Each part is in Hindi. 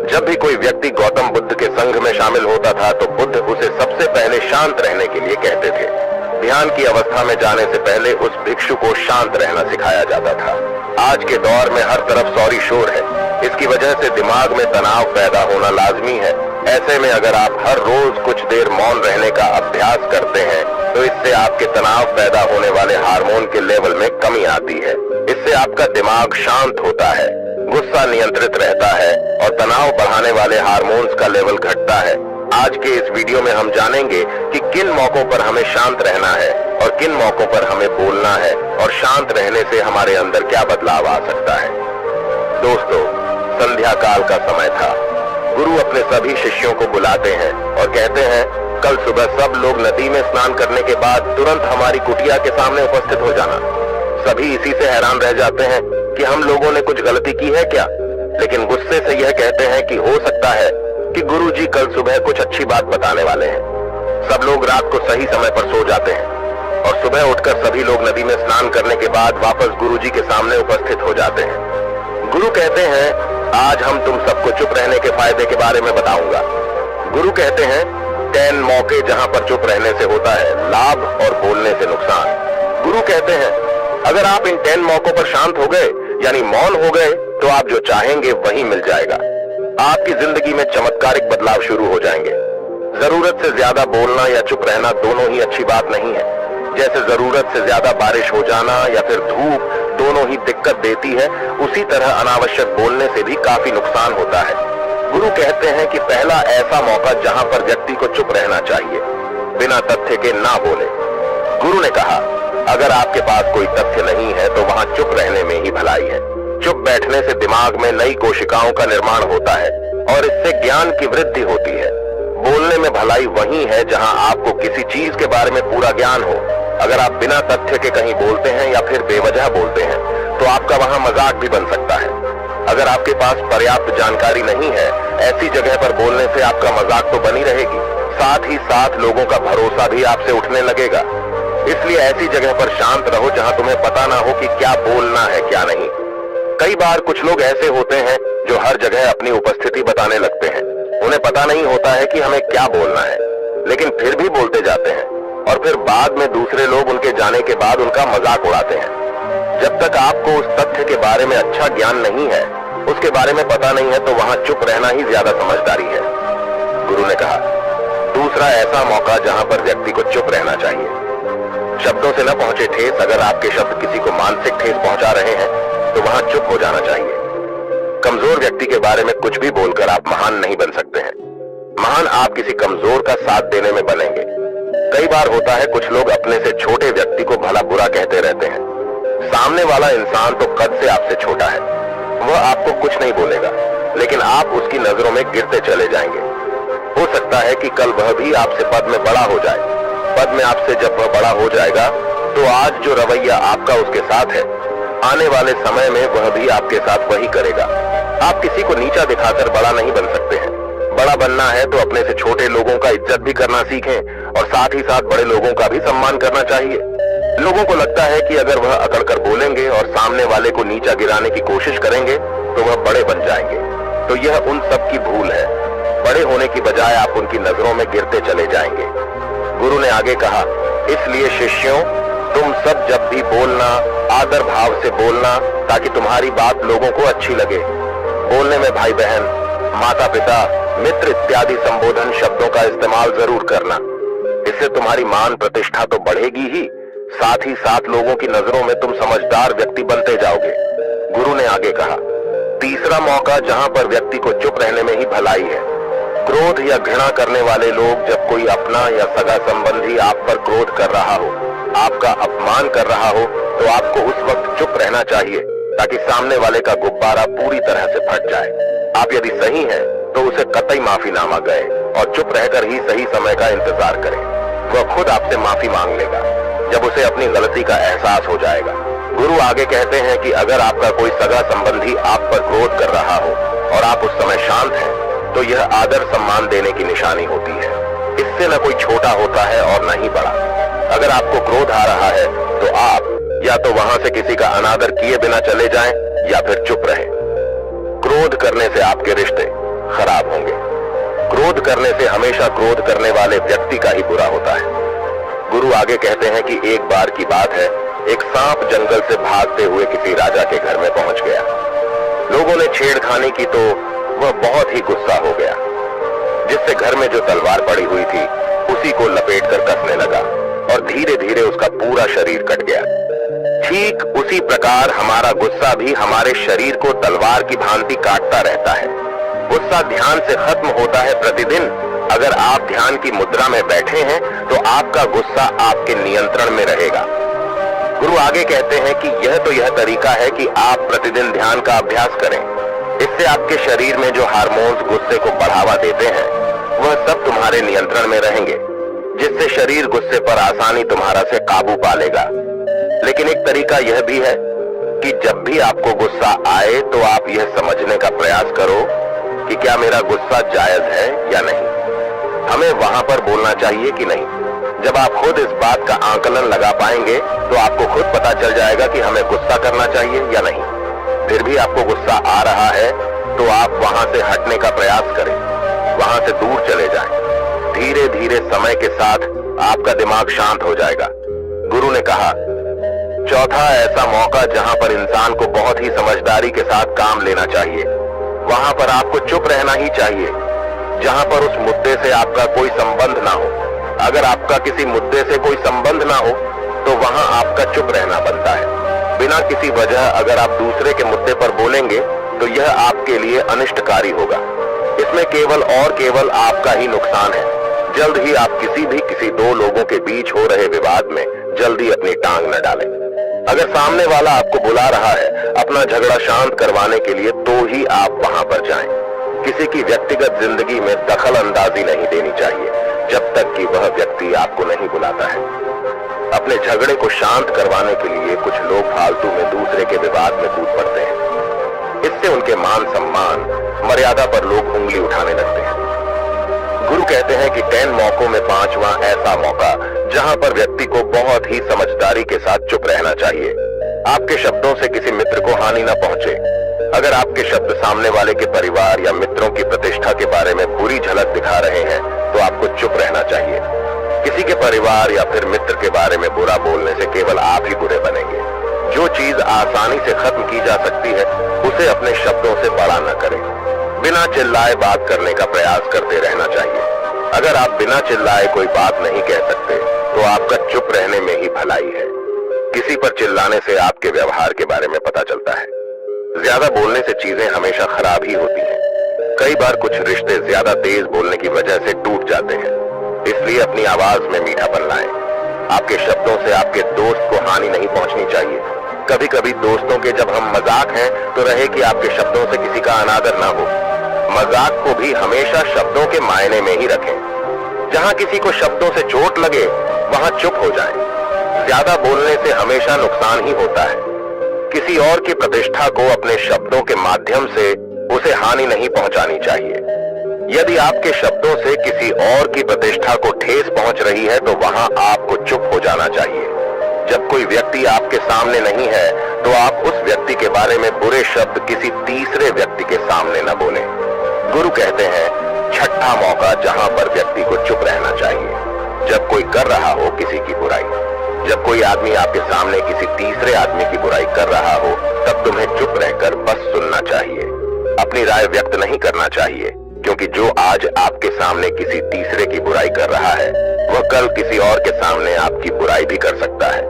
जब भी कोई व्यक्ति गौतम बुद्ध के संघ में शामिल होता था तो बुद्ध उसे सबसे पहले शांत रहने के लिए कहते थे। ध्यान की अवस्था में जाने से पहले उस भिक्षु को शांत रहना सिखाया जाता था। आज के दौर में हर तरफ सौरी शोर है। इसकी वजह से दिमाग में तनाव पैदा होना लाजमी है। ऐसे में अगर आप हर रोज कुछ देर मौन रहने का अभ्यास करते हैं तो इससे आपके तनाव पैदा होने वाले हार्मोन के लेवल में कमी आती है। इससे आपका दिमाग शांत होता है, गुस्सा नियंत्रित रहता है और तनाव बढ़ाने वाले हार्मोन्स का लेवल घटता है। आज के इस वीडियो में हम जानेंगे कि किन मौकों पर हमें शांत रहना है और किन मौकों पर हमें बोलना है और शांत रहने से हमारे अंदर क्या बदलाव आ सकता है। दोस्तों, संध्या काल का समय था। गुरु अपने सभी शिष्यों को बुलाते हैं और कहते हैं, कल सुबह सब लोग नदी में स्नान करने के बाद तुरंत हमारी कुटिया के सामने उपस्थित हो जाना। सभी इसी से हैरान रह जाते हैं कि हम लोगों ने कुछ गलती की है क्या, लेकिन गुस्से से यह कहते हैं कि हो सकता है कि गुरुजी कल सुबह कुछ अच्छी बात बताने वाले हैं। सब लोग रात को सही समय पर सो जाते हैं और सुबह उठकर सभी लोग नदी में स्नान करने के बाद वापस गुरुजी के सामने उपस्थित हो जाते हैं। गुरु कहते हैं, आज हम तुम सबको चुप रहने के फायदे के बारे में बताऊंगा। गुरु कहते हैं, 10 मौके जहां पर चुप रहने से होता है लाभ और बोलने से नुकसान। गुरु कहते हैं, अगर आप इन 10 मौकों पर शांत हो गए यानी मौन हो गए तो आप जो चाहेंगे वही मिल जाएगा। आपकी जिंदगी में चमत्कारिक बदलाव शुरू हो जाएंगे। जरूरत से ज्यादा बोलना या चुप रहना दोनों ही अच्छी बात नहीं है। जैसे जरूरत से ज्यादा बारिश हो जाना या फिर धूप दोनों ही दिक्कत देती है, उसी तरह अनावश्यक बोलने से भी काफी नुकसान होता है। गुरु कहते हैं कि पहला ऐसा मौका जहां पर व्यक्ति को चुप रहना चाहिए, बिना तथ्य के ना बोले। गुरु ने कहा, अगर आपके पास कोई तथ्य नहीं है तो वहां चुप रहने में ही भलाई है। चुप बैठने से दिमाग में नई कोशिकाओं का निर्माण होता है और इससे ज्ञान की वृद्धि होती है। बोलने में भलाई वही है जहां आपको किसी चीज के बारे में पूरा ज्ञान हो। अगर आप बिना तथ्य के कहीं बोलते हैं या फिर बेवजह बोलते हैं तो आपका वहां मजाक भी बन सकता है। अगर आपके पास पर्याप्त जानकारी नहीं है, ऐसी जगह पर बोलने से आपका मजाक तो बनी रहेगी, साथ ही साथ लोगों का भरोसा भी आपसे उठने लगेगा। इसलिए ऐसी जगह पर शांत रहो जहां तुम्हें पता ना हो कि क्या बोलना है क्या नहीं। कई बार कुछ लोग ऐसे होते हैं जो हर जगह अपनी उपस्थिति बताने लगते हैं। उन्हें पता नहीं होता है कि हमें क्या बोलना है, लेकिन फिर भी बोलते जाते हैं और फिर बाद में दूसरे लोग उनके जाने के बाद उनका मजाक उड़ाते हैं। जब तक आपको उस तथ्य के बारे में अच्छा ज्ञान नहीं है, उसके बारे में पता नहीं है, तो वहां चुप रहना ही ज्यादा समझदारी है। गुरु ने कहा, दूसरा ऐसा मौका जहां पर व्यक्ति को चुप रहना चाहिए। शब्दों से न पहुंचे ठेस, अगर आपके शब्द किसी को मानसिक ठेस पहुंचा रहे हैं तो वहां चुप हो जाना चाहिए। कमजोर व्यक्ति के बारे में कुछ भी बोलकर आप महान नहीं बन सकते हैं। महान आप किसी कमजोर का साथ देने में बनेंगे। कई बार होता है कुछ लोग अपने से छोटे व्यक्ति को भला बुरा कहते रहते हैं। सामने वाला इंसान तो कद से आपसे छोटा है, वह आपको कुछ नहीं बोलेगा, लेकिन आप उसकी नजरों में गिरते चले जाएंगे। हो सकता है कि कल वह भी आपसे पद में बड़ा हो जाए। पद में आपसे जब वह बड़ा हो जाएगा तो आज जो रवैया आपका उसके साथ है, आने वाले समय में वह भी आपके साथ वही करेगा। आप किसी को नीचा दिखाकर बड़ा नहीं बन सकते हैं। बड़ा बनना है तो अपने से छोटे लोगों का इज्जत भी करना सीखें और साथ ही साथ बड़े लोगों का भी सम्मान करना चाहिए। लोगों को लगता है कि अगर वह अकड़कर बोलेंगे और सामने वाले को नीचा गिराने की कोशिश करेंगे तो वह बड़े बन जाएंगे। तो यह उन सब की भूल है। बड़े होने की बजाय आप उनकी नजरों में गिरते चले जाएंगे। गुरु ने आगे कहा, इसलिए शिष्यों, तुम सब जब भी बोलना आदर भाव से बोलना ताकि तुम्हारी बात लोगों को अच्छी लगे। बोलने में भाई बहन, माता पिता, मित्र इत्यादि संबोधन शब्दों का इस्तेमाल जरूर करना। इससे तुम्हारी मान प्रतिष्ठा तो बढ़ेगी ही, साथ ही साथ लोगों की नजरों में तुम समझदार व्यक्ति बनते जाओगे। गुरु ने आगे कहा, तीसरा मौका जहां पर व्यक्ति को चुप रहने में ही भलाई है। क्रोध या घृणा करने वाले लोग, जब कोई अपना या सगा संबंधी आप पर क्रोध कर रहा हो, आपका अपमान कर रहा हो, तो आपको उस वक्त चुप रहना चाहिए ताकि सामने वाले का गुब्बारा पूरी तरह से फट जाए। आप यदि सही हैं तो उसे कतई माफीनामा गए और चुप रहकर ही सही समय का इंतजार करें। वह खुद आपसे माफी मांग लेगा जब उसे अपनी गलती का एहसास हो जाएगा। गुरु आगे कहते हैं कि अगर आपका कोई सगा संबंधी आप पर क्रोध कर रहा हो और आप उस समय शांत हैं, तो यह आदर सम्मान देने की निशानी होती है। इससे न कोई छोटा होता है और न ही बड़ा। अगर आपको क्रोध आ रहा है तो आप या तो वहां से किसी का अनादर किए बिना चले जाएं या फिर चुप रहें। क्रोध क्रोध करने से आपके रिश्ते खराब होंगे। क्रोध करने से हमेशा क्रोध करने वाले व्यक्ति का ही बुरा होता है। गुरु आगे कहते हैं कि एक बार की बात है, एक सांप जंगल से भागते हुए किसी राजा के घर में पहुंच गया। लोगों ने छेड़खानी की तो वह बहुत ही गुस्सा हो गया, जिससे घर में जो तलवार पड़ी हुई थी उसी को लपेटकर कसने लगा और धीरे धीरे उसका पूरा शरीर कट गया। ठीक उसी प्रकार हमारा गुस्सा भी हमारे शरीर को तलवार की भांति काटता रहता है। गुस्सा ध्यान से खत्म होता है प्रतिदिन। अगर आप ध्यान की मुद्रा में बैठे हैं तो आपका गुस्सा आपके नियंत्रण में रहेगा। गुरु आगे कहते हैं कि यह तरीका है कि आप प्रतिदिन ध्यान का अभ्यास करें। इससे आपके शरीर में जो हार्मोन्स गुस्से को बढ़ावा देते हैं वह सब तुम्हारे नियंत्रण में रहेंगे, जिससे शरीर गुस्से पर आसानी तुम्हारा से काबू पा लेगा। लेकिन एक तरीका यह भी है कि जब भी आपको गुस्सा आए तो आप यह समझने का प्रयास करो कि क्या मेरा गुस्सा जायज है या नहीं। हमें वहां पर बोलना चाहिए कि नहीं। जब आप खुद इस बात का आकलन लगा पाएंगे तो आपको खुद पता चल जाएगा कि हमें गुस्सा करना चाहिए या नहीं। फिर भी आपको गुस्सा आ रहा है तो आप वहां से हटने का प्रयास करें, वहां से दूर चले जाएं। धीरे धीरे समय के साथ आपका दिमाग शांत हो जाएगा। गुरु ने कहा, चौथा ऐसा मौका जहां पर इंसान को बहुत ही समझदारी के साथ काम लेना चाहिए, वहां पर आपको चुप रहना ही चाहिए, जहां पर उस मुद्दे से आपका कोई संबंध ना हो। अगर आपका किसी मुद्दे से कोई संबंध ना हो तो वहां आपका चुप रहना बनता है। बिना किसी वजह अगर आप दूसरे के मुद्दे पर बोलेंगे तो यह आपके लिए अनिष्टकारी होगा। इसमें केवल और केवल आपका ही नुकसान है। जल्द ही आप किसी दो लोगों के बीच हो रहे विवाद में जल्दी अपनी टांग न डालें। अगर सामने वाला आपको बुला रहा है अपना झगड़ा शांत करवाने के लिए तो ही आप वहां पर जाएं। किसी की व्यक्तिगत जिंदगी में दखल अंदाजी नहीं देनी चाहिए जब तक कि वह व्यक्ति आपको नहीं बुलाता है। अपने झगड़े को शांत करवाने के लिए कुछ लोग फालतू में दूसरे के विवाद में कूद पड़ते हैं। इससे उनके मान सम्मान मर्यादा पर लोग उंगली उठाने लगते हैं। गुरु कहते हैं कि 10 मौकों में 5वां ऐसा मौका जहां पर व्यक्ति को बहुत ही समझदारी के साथ चुप रहना चाहिए। आपके शब्दों से किसी मित्र को हानि न पहुंचे। अगर आपके शब्द सामने वाले के परिवार या मित्रों की प्रतिष्ठा के बारे में बुरी झलक दिखा रहे हैं तो आपको चुप रहना चाहिए। किसी के परिवार या फिर मित्र के बारे में बुरा बोलने से केवल आप ही बुरे बनेंगे। जो चीज आसानी से खत्म की जा सकती है उसे अपने शब्दों से बड़ा न करें। बिना चिल्लाए बात करने का प्रयास करते रहना चाहिए। अगर आप बिना चिल्लाए कोई बात नहीं कह सकते तो आपका चुप रहने में ही भलाई है। किसी पर चिल्लाने से आपके व्यवहार के बारे में पता चलता है। ज्यादा बोलने से चीजें हमेशा खराब ही होती हैं। कई बार कुछ रिश्ते ज्यादा तेज बोलने की वजह से टूट जाते हैं। इसलिए अपनी आवाज में मीठापन लाएं। आपके शब्दों से आपके दोस्त को हानि नहीं पहुंचनी चाहिए। कभी कभी दोस्तों के जब हम मजाक हैं तो रहे कि आपके शब्दों से किसी का अनादर ना हो। मजाक को भी हमेशा शब्दों के मायने में ही रखें। जहां किसी को शब्दों से चोट लगे वहां चुप हो जाएं। ज्यादा बोलने से हमेशा नुकसान ही होता है। किसी और की प्रतिष्ठा को अपने शब्दों के माध्यम से उसे हानि नहीं पहुंचानी चाहिए। यदि आपके शब्दों से किसी और की प्रतिष्ठा को ठेस पहुंच रही है तो वहां आपको चुप हो जाना चाहिए। जब कोई व्यक्ति आपके सामने नहीं है तो आप उस व्यक्ति के बारे में बुरे शब्द किसी तीसरे व्यक्ति के सामने न बोलें। गुरु कहते हैं, छठा मौका जहां पर व्यक्ति को चुप रहना चाहिए, जब कोई कर रहा हो किसी की बुराई। जब कोई आदमी आपके सामने किसी तीसरे आदमी की बुराई कर रहा हो तब तुम्हें चुप रहकर बस सुनना चाहिए। अपनी राय व्यक्त नहीं करना चाहिए, क्योंकि जो आज आपके सामने किसी तीसरे की बुराई कर रहा है वह कल किसी और के सामने आपकी बुराई भी कर सकता है।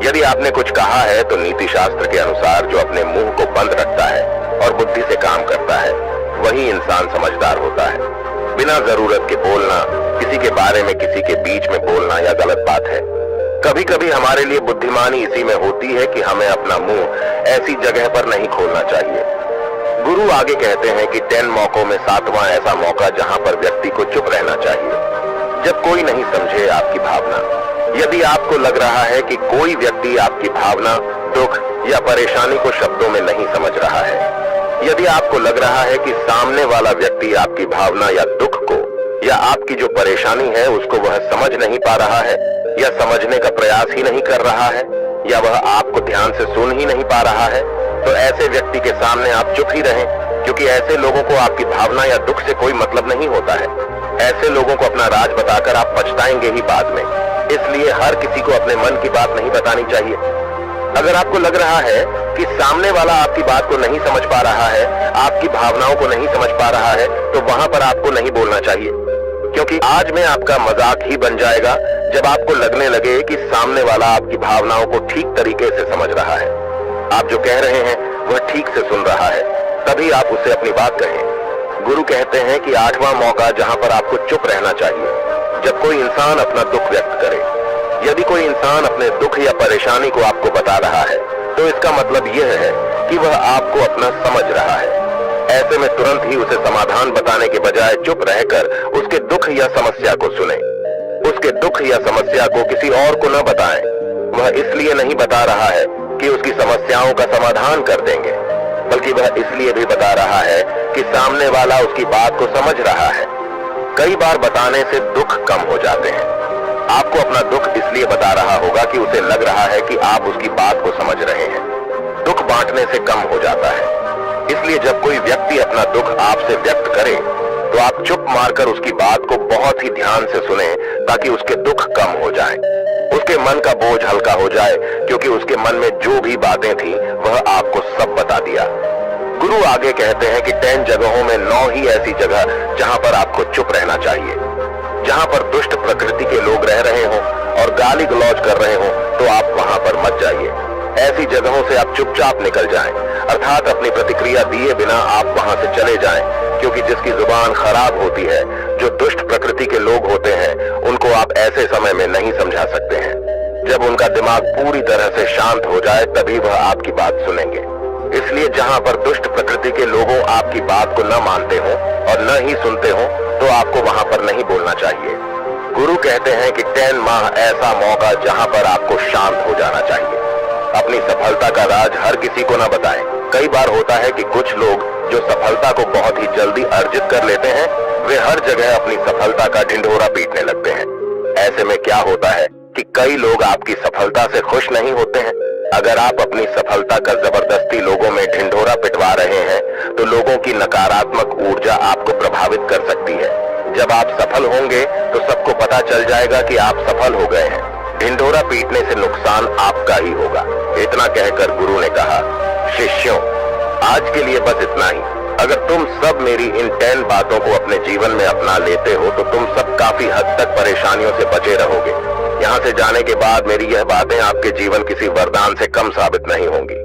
यदि आपने कुछ कहा है तो नीति शास्त्र के अनुसार जो अपने मुंह को बंद रखता है और बुद्धि से काम करता है वही इंसान समझदार होता है। बिना जरूरत के बोलना, किसी के बारे में किसी के बीच में बोलना यह गलत बात है। कभी कभी हमारे लिए बुद्धिमानी इसी में होती है कि हमें अपना मुंह ऐसी जगह पर नहीं खोलना चाहिए। गुरु आगे कहते हैं कि 10 मौकों में 7वां ऐसा मौका जहां पर व्यक्ति को चुप रहना चाहिए, जब कोई नहीं समझे आपकी भावना। यदि आपको लग रहा है कि कोई व्यक्ति आपकी भावना, दुख या परेशानी को शब्दों में नहीं समझ रहा है, यदि आपको लग रहा है कि सामने वाला व्यक्ति आपकी भावना या दुख को या आपकी जो परेशानी है उसको वह समझ नहीं पा रहा है या समझने का प्रयास ही नहीं कर रहा है या वह आपको ध्यान से सुन ही नहीं पा रहा है, तो ऐसे व्यक्ति के सामने आप चुप ही रहें, क्योंकि ऐसे लोगों को आपकी भावना या दुख से कोई मतलब नहीं होता है। ऐसे लोगों को अपना राज बताकर आप पछताएंगे ही बाद में। इसलिए हर किसी को अपने मन की बात नहीं बतानी चाहिए। अगर आपको लग रहा है कि सामने वाला आपकी बात को नहीं समझ पा रहा है, आपकी भावनाओं को नहीं समझ पा रहा है, तो वहां पर आपको नहीं बोलना चाहिए, क्योंकि आज में आपका मजाक ही बन जाएगा जब आपको लगने लगे कि सामने वाला आपकी भावनाओं को ठीक तरीके से समझ रहा है। आप जो कह रहे हैं वह ठीक से सुन रहा है, तभी आप उसे अपनी बात कहें। गुरु कहते हैं कि 8वां मौका जहां पर आपको चुप रहना चाहिए, जब कोई इंसान अपना दुख व्यक्त करे। यदि कोई इंसान अपने दुख या परेशानी को आपको बता रहा है, तो इसका मतलब यह है कि वह आपको अपना समझ रहा है। ऐसे में तुरंत ही उसे समाधान बताने के बजाय चुप रहकर उसके दुख या समस्या को सुने। उसके दुख या समस्या को किसी और को न बताएं। वह इसलिए नहीं बता रहा है कि उसकी समस्याओं का समाधान कर देंगे, बल्कि वह इसलिए भी बता रहा है कि सामने वाला उसकी बात को समझ रहा है। कई बार बताने से दुख कम हो जाते हैं। आपको अपना दुख इसलिए बता रहा होगा कि उसे लग रहा है कि आप उसकी बात को समझ रहे हैं। दुख बांटने से कम हो जाता है। इसलिए जब कोई व्यक्ति अपना दुख आपसे व्यक्त करे, तो आप चुप मारकर उसकी बात को बहुत ही ध्यान से सुने, ताकि उसके दुख कम हो जाएं। उसके मन का बोझ हल्का हो जाए, क्योंकि उसके मन में जो भी बातें थी वह आपको सब बता दिया। गुरु आगे कहते हैं कि 10 जगहों में 9 ही ऐसी जगह जहां पर आपको चुप रहना चाहिए। जहां पर दुष्ट प्रकृति के लोग रह रहे हों और गाली गलौज कर रहे हों, तो आप वहां पर मत जाइए। ऐसी जगहों से आप चुपचाप निकल जाएं, अर्थात अपनी प्रतिक्रिया दिए बिना आप वहां से चले जाएं, क्योंकि जिसकी जुबान खराब होती है, जो दुष्ट प्रकृति के लोग होते हैं, उनको आप ऐसे समय में नहीं समझा सकते हैं। जब उनका दिमाग पूरी तरह से शांत हो जाए, तभी वह आपकी बात सुनेंगे। इसलिए जहां पर दुष्ट प्रकृति के लोगों आपकी बात को न मानते हो और न ही सुनते हो, तो आपको वहां पर नहीं बोलना चाहिए। गुरु कहते हैं कि 10 माह ऐसा मौका जहां पर आपको शांत हो जाना चाहिए। अपनी सफलता का राज हर किसी को न बताएं। कई बार होता है कि कुछ लोग जो सफलता को बहुत ही जल्दी अर्जित कर लेते हैं, वे हर जगह अपनी सफलता का ढिंढोरा पीटने लगते हैं। ऐसे में क्या होता है कि कई लोग आपकी सफलता से खुश नहीं होते हैं। अगर आप अपनी सफलता का जबरदस्ती लोगों में ढिंढोरा पिटवा रहे हैं, तो लोगों की नकारात्मक ऊर्जा आपको प्रभावित कर सकती है। जब आप सफल होंगे तो सबको पता चल जाएगा कि आप सफल हो गए हैं। ढिंढोरा पीटने से नुकसान आपका ही होगा। इतना कहकर गुरु ने कहा, शिष्यों, आज के लिए बस इतना ही। अगर तुम सब मेरी इन 10 बातों को अपने जीवन में अपना लेते हो, तो तुम सब काफी हद तक परेशानियों से बचे रहोगे। यहाँ से जाने के बाद मेरी यह बातें आपके जीवन किसी वरदान से कम साबित नहीं होंगी।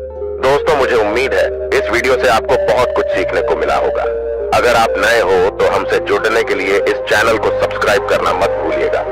दोस्तों, मुझे उम्मीद है इस वीडियो से आपको बहुत कुछ सीखने को मिला होगा। अगर आप नए हो तो हमसे जुड़ने के लिए इस चैनल को सब्सक्राइब करना मत भूलिएगा।